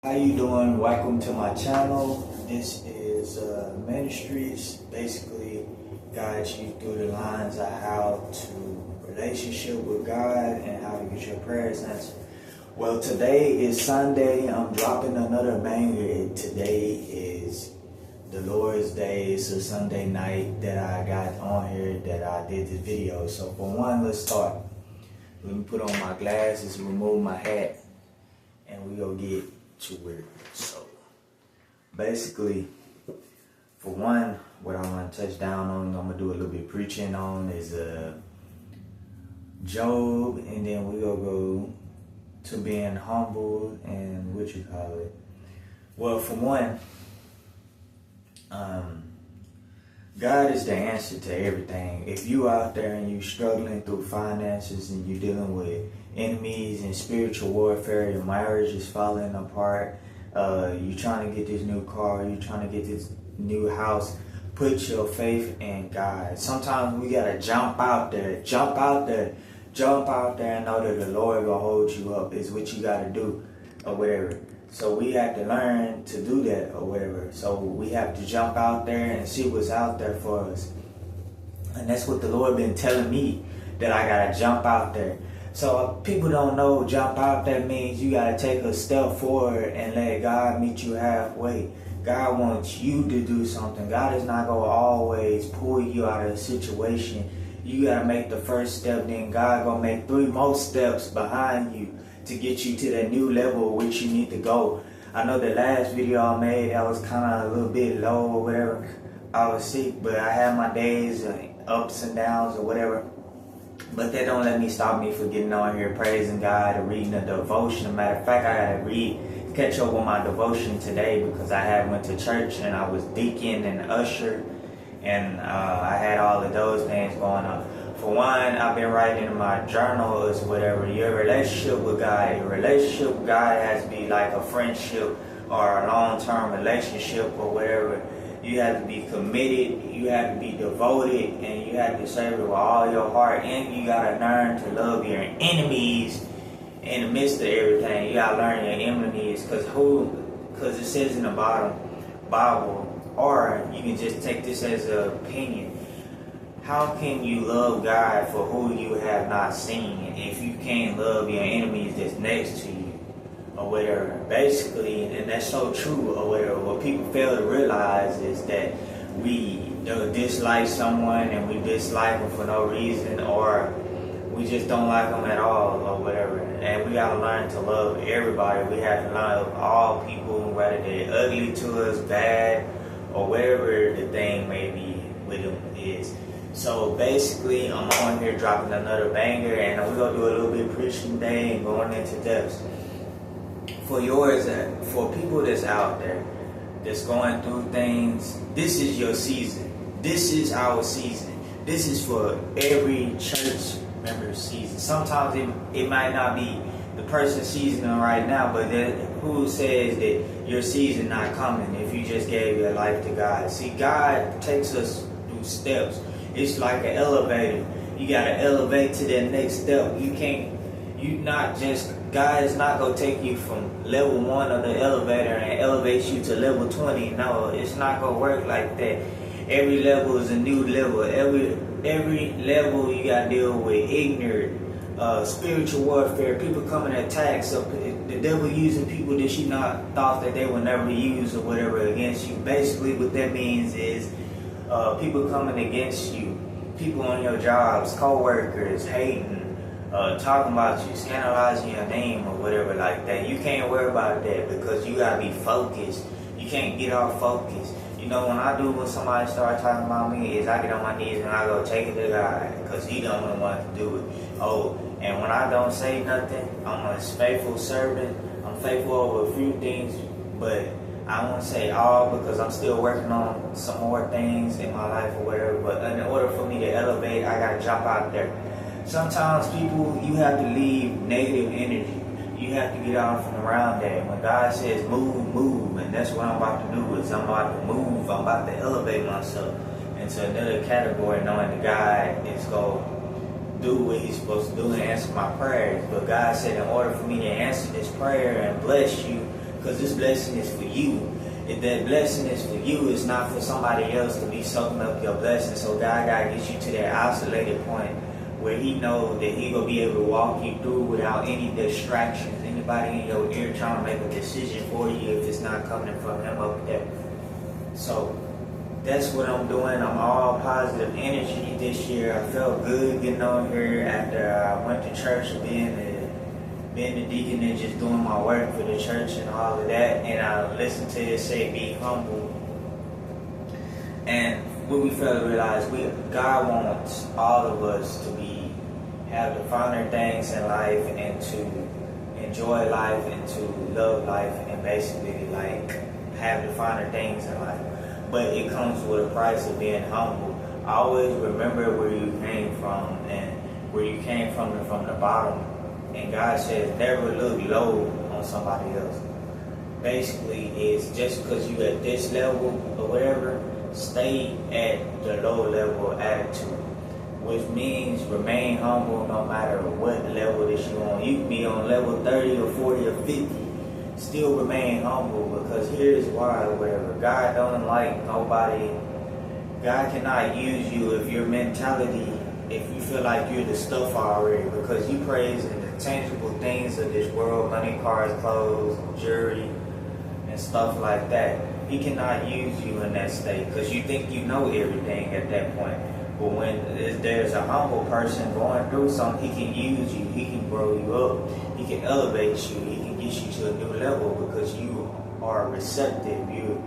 How you doing? Welcome to my channel. This is Ministries. Basically, guides you through the lines of how to relationship with God and how to get your prayers answered. Well, today is Sunday. I'm dropping another banger. Today is the Lord's Day. It's a Sunday night that I got on here that I did this video. So for one, let's start. Let me put on my glasses, remove my hat, and we go get to it. So basically, for one, what I want to touch down on, I'm gonna do a little bit preaching on is Job, and then we gonna go to being humble and what you call it. Well, for one, God is the answer to everything. If you out there and you struggling through finances and you dealing with enemies and spiritual warfare, your marriage is falling apart, you trying to get this new car, you trying to get this new house, put your faith in God. Sometimes we gotta jump out there and know that the Lord will hold you up is what you gotta do or whatever. So we have to learn to do that or whatever. So we have to jump out there and see what's out there for us. And that's what the Lord been telling me, that I gotta jump out there. So people don't know jump out there means you gotta take a step forward and let God meet you halfway. God wants you to do something. God is not gonna always pull you out of a situation. You gotta make the first step, then God gonna make 3 more steps behind you to get you to that new level which you need to go. I know the last video I made, I was kind of a little bit low or whatever. I was sick, but I had my days, ups and downs or whatever. But that don't let me stop me from getting on here praising God and reading a devotion. Matter of fact, I gotta catch up with my devotion today because I had went to church and I was deacon and usher, and I had all of those things going on. For one, I've been writing in my journals, whatever. Your relationship with God has to be like a friendship or a long-term relationship or whatever. You have to be committed, you have to be devoted, and you have to serve it with all your heart. And you gotta learn to love your enemies in the midst of everything. You gotta learn your enemies, because it says in the Bible, or you can just take this as an opinion. How can you love God for who you have not seen if you can't love your enemies that's next to you or whatever? Basically, and that's so true or whatever, what people fail to realize is that we dislike someone and we dislike them for no reason, or we just don't like them at all or whatever. And we gotta learn to love everybody. We have to love all people, whether they're ugly to us, bad, or whatever the thing may be with them is. So basically, I'm on here dropping another banger, and we're gonna do a little bit of preaching today and going into depths. For people that's out there, that's going through things, this is your season. This is our season. This is for every church member's season. Sometimes it might not be the person's season right now, but who says that your season not coming if you just gave your life to God? See, God takes us through steps. It's like an elevator. You gotta elevate to that next step. God is not gonna take you from level 1 of the elevator and elevate you to level 20. No, it's not gonna work like that. Every level is a new level. Every level you gotta deal with ignorant, spiritual warfare, people coming to attack. So the devil using people that you not thought that they would never use or whatever against you. Basically, what that means is people coming against you, people on your jobs, co-workers, hating, talking about you, scandalizing your name or whatever like that. You can't worry about that because you gotta be focused. You can't get off focus. You know, when somebody start talking about me, is I get on my knees and I go take it to God because He the only one to do it. Oh, and when I don't say nothing, I'm a faithful servant. I'm faithful over a few things, but I won't say all because I'm still working on some more things in my life or whatever. But in order for me to elevate, I gotta jump out there. Sometimes people, you have to leave negative energy. You have to get out from around that. When God says move, move, and that's what I'm about to do. Is I'm about to move. I'm about to elevate myself into another category, knowing that God is going to do what He's supposed to do and answer my prayers. But God said, in order for me to answer this prayer and bless you, because this blessing is for you. If that blessing is for you, it's not for somebody else to be soaking up your blessing. So God gotta get you to that isolated point where He knows that He gonna be able to walk you through without any distractions. Anybody in your ear trying to make a decision for you if it's not coming from Him up there. So that's what I'm doing. I'm all positive energy this year. I felt good getting on here after I went to church and being the deacon and just doing my work for the church and all of that. And I listened to it say, be humble. And what we fail to realize, God wants all of us to have the finer things in life and to enjoy life and to love life and basically like have the finer things in life. But it comes with a price of being humble. Always remember where you came from and where you came from the bottom. And God says never look low on somebody else. Basically, it's just because you at this level or whatever, stay at the low level attitude. Which means remain humble no matter what level that you're on. You can be on level 30 or 40 or 50. Still remain humble, because here's why, whatever. God don't like nobody. God cannot use you if your mentality, if you feel like you're the stuff already, because you praise in the tangible things of this world, money, cars, clothes, jewelry, and stuff like that. He cannot use you in that state because you think you know everything at that point. But when there's a humble person going through something, he can use you, he can grow you up, he can elevate you, he can get you to a new level because you are receptive, you're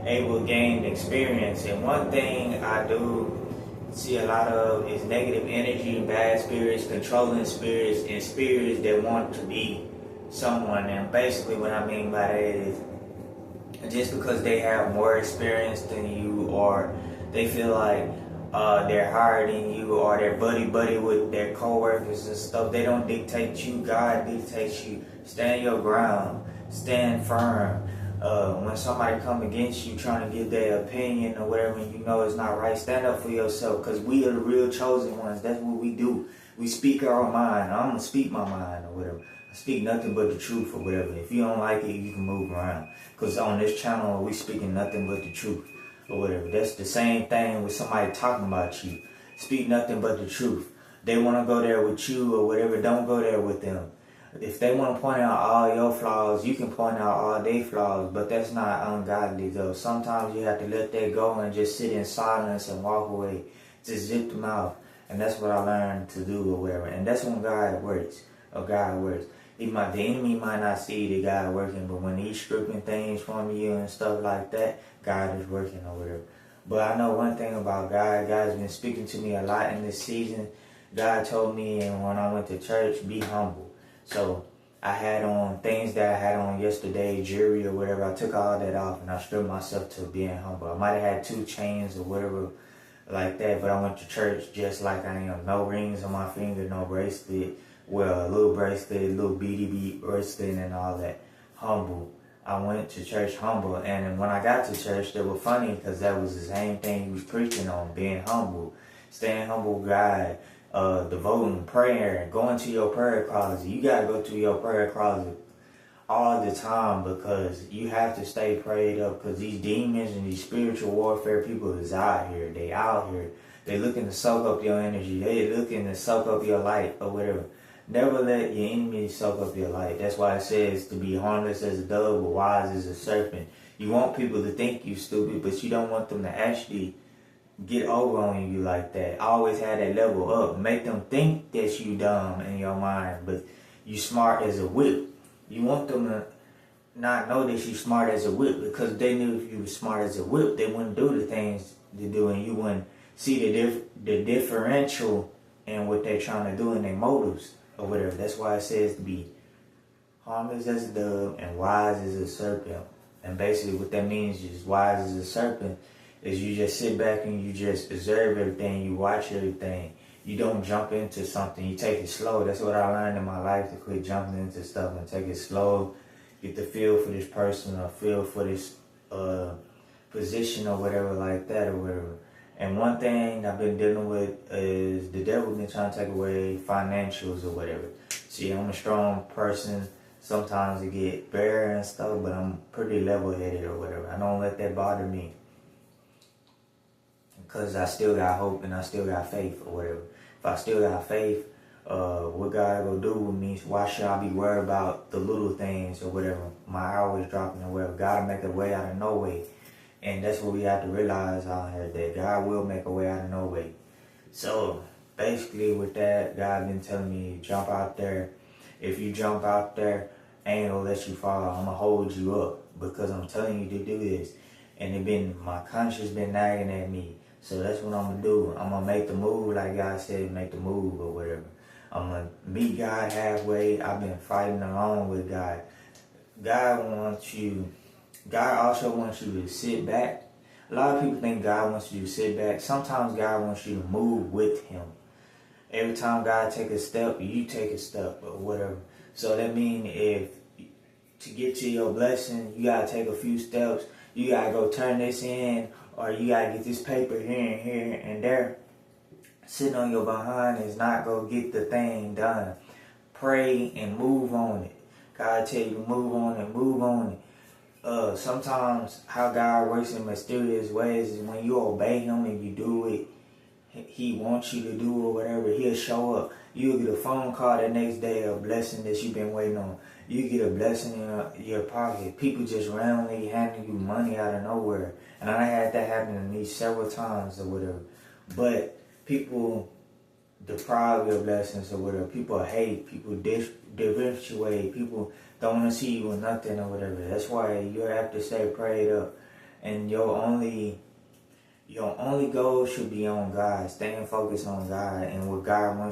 able to gain experience. And one thing I do see a lot of is negative energy, bad spirits, controlling spirits, and spirits that want to be someone. And basically what I mean by that is just because they have more experience than you, or they feel like they're higher than you, or they're buddy with their co-workers and stuff, they don't dictate you. God dictates you. Stand your ground. Stand firm. When somebody come against you trying to give their opinion or whatever, and you know it's not right, stand up for yourself, because we are the real chosen ones. That's what we do. We speak our mind. I'm going to speak my mind or whatever. I speak nothing but the truth or whatever. If you don't like it, you can move around. Because on this channel, we speaking nothing but the truth or whatever. That's the same thing with somebody talking about you. Speak nothing but the truth. They want to go there with you or whatever, don't go there with them. If they want to point out all your flaws, you can point out all their flaws, but that's not ungodly though. Sometimes you have to let that go and just sit in silence and walk away. Just zip them out. And that's what I learned to do or whatever. And that's when God works. The enemy might not see the God working, but when he's stripping things from you and stuff like that, God is working or whatever. But I know one thing about God. God's been speaking to me a lot in this season. God told me, and when I went to church, be humble. So I had on things that I had on yesterday, jewelry or whatever. I took all that off and I stripped myself to being humble. I might have had 2 chains or whatever like that, but I went to church just like I am. No rings on my finger, no bracelet. Well, a little bracelet, a little beady bracelet and all that. Humble. I went to church humble, and when I got to church, they were funny because that was the same thing he was preaching on, being humble. Staying humble, God. Devoting, prayer, going to your prayer closet. You got to go to your prayer closet all the time because you have to stay prayed up, because these demons and these spiritual warfare people is out here. They out here. They looking to soak up your energy. They looking to soak up your light or whatever. Never let your enemy soak up your light. That's why it says to be harmless as a dove, but wise as a serpent. You want people to think you stupid, but you don't want them to actually get over on you like that. Always have that level up. Make them think that you dumb in your mind, but you smart as a whip. You want them to not know that you smart as a whip, because they knew if you were smart as a whip, they wouldn't do the things they do, and you wouldn't see the differential in what they're trying to do in their motives or whatever. That's why it says to be harmless as a dove and wise as a serpent. And basically what that means is wise as a serpent is you just sit back and you just observe everything, you watch everything. You don't jump into something, you take it slow. That's what I learned in my life, to quit jumping into stuff and take it slow. Get the feel for this person or feel for this position or whatever like that or whatever. And one thing I've been dealing with is the devil been trying to take away financials or whatever. See, I'm a strong person, sometimes it get bare and stuff, but I'm pretty level-headed or whatever. I don't let that bother me. Because I still got hope and I still got faith or whatever. If I still got faith, what God will do with me, why should I be worried about the little things or whatever? My hours dropping or whatever. God will make a way out of no way. And that's what we have to realize out here, that God will make a way out of no way. So, basically with that, God been telling me, jump out there. If you jump out there, I ain't gonna let you fall. I'm gonna hold you up because I'm telling you to do this. And my conscience been nagging at me. So that's what I'm gonna do. I'm gonna make the move like God said, make the move or whatever. I'm gonna meet God halfway. I've been fighting along with God. God also wants you to sit back. A lot of people think God wants you to sit back. Sometimes God wants you to move with Him. Every time God take a step, you take a step or whatever. So that means if to get to your blessing, you gotta take a few steps. You gotta go turn this in, or you gotta get this paper here and there. Sitting on your behind is not gonna get the thing done. Pray and move on it. God tell you to move on it. Sometimes how God works in mysterious ways is when you obey Him and you do it He wants you to do or whatever, He'll show up. You'll get a phone call the next day, a blessing that you've been waiting on. You get a blessing in your pocket. People just randomly handing you money out of nowhere. And I had that happen to me several times or whatever. But people deprive your blessings or whatever. People hate, people differentiate, people don't want to see you with nothing or whatever. That's why you have to stay prayed up. And your only goal should be on God, staying focused on God and what God wants